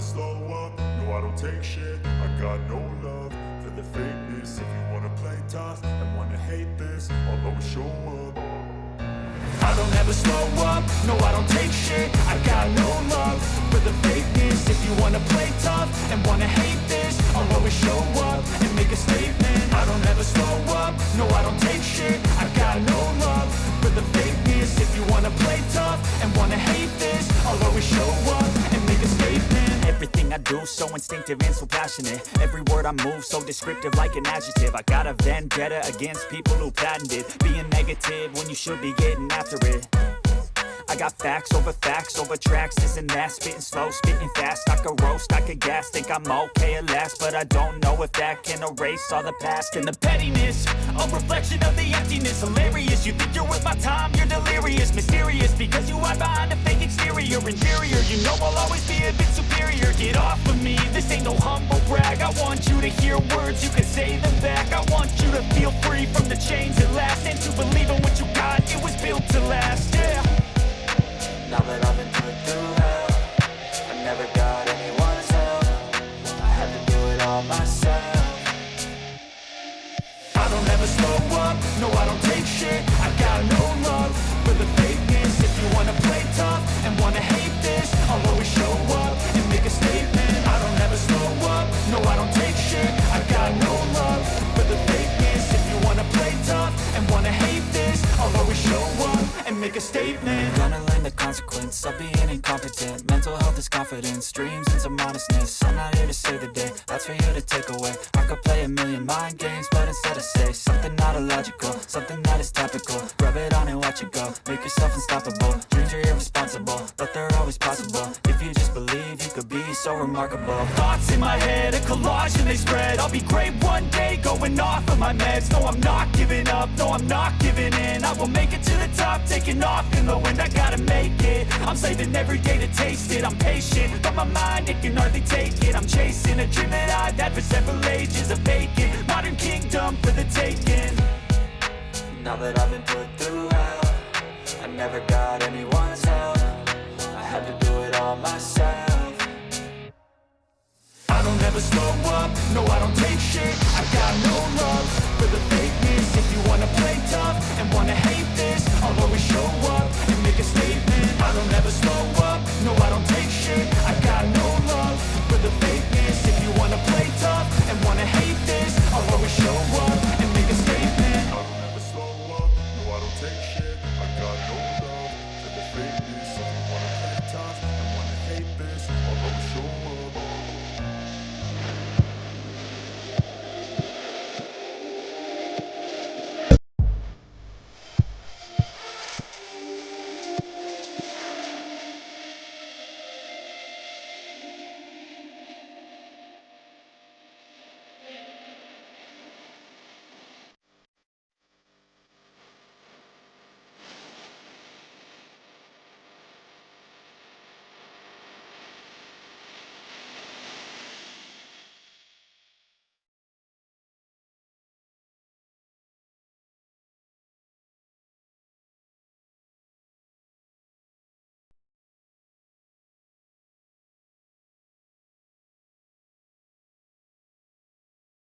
slow up, no I don't take shit. I got no love for the fakeness. If you wanna play tough and wanna hate this, I'll always show up. I don't ever slow up, no I don't take shit. I got no love for the fakeness. If you wanna play tough and wanna hate this, I'll always show up and make a statement. I don't ever slow up, no I don't take shit. I got no love for the fakeness. If you wanna play tough and wanna hate this, I'll always show up and make a statement. Everything I do so instinctive and so passionate. Every word I move so descriptive like an adjective. I got a vendetta against people who patented being negative when you should be getting after it. I got facts over tracks, this and that. Spitting slow, spitting fast, I could roast, I could gas. Think I'm okay at last, but I don't know if that can erase all the past. And the pettiness, a reflection of the emptiness. Hilarious, you think you're worth my time, you're delirious. Mysterious, because you hide behind a fake exterior. Inferior, you know I'll always be a bit superior. Get off of me, this ain't no humble brag. I want you to hear words, you can say them back. I want you to feel free from the chains at last, and to believe in what you got, it was built to last, yeah. Now that I've been put through hell, I never got anyone's help. I had to do it all myself. I don't ever slow up, no I don't take shit. I got no love for the fakeness. If you wanna play tough and wanna hate this, I'll always show up and make a statement. I don't ever slow up, no I don't take shit. I got no love for the fakeness. If you wanna play tough and wanna hate this, I'll always show up and make a statement. Gonna learn the consequence of being incompetent. Mental health is confidence, dreams and some modestness. I'm not here to save the day, that's for you to take away. I could play a million mind games, but instead I say something not illogical, something that is topical. Rub it on and watch it go, make yourself unstoppable. Dreams are irresponsible, but they're always possible. If you just believe, you could be so remarkable. Thoughts in my head, a collage and they spread. I'll be great one day, going off of my meds. No, I'm not giving up, no, I'm not giving in. I will make it to the top, taking off in the wind. I gotta make it, I'm saving every day to taste it. I'm patient, but my mind, it can hardly take it. I'm chasing a dream that I've had for several ages. A vacant, modern kingdom for the taking. Now that I've been put through hell, I never got anyone's help. I had to do it all myself. I don't ever slow up, no I don't take shit. I got no love for the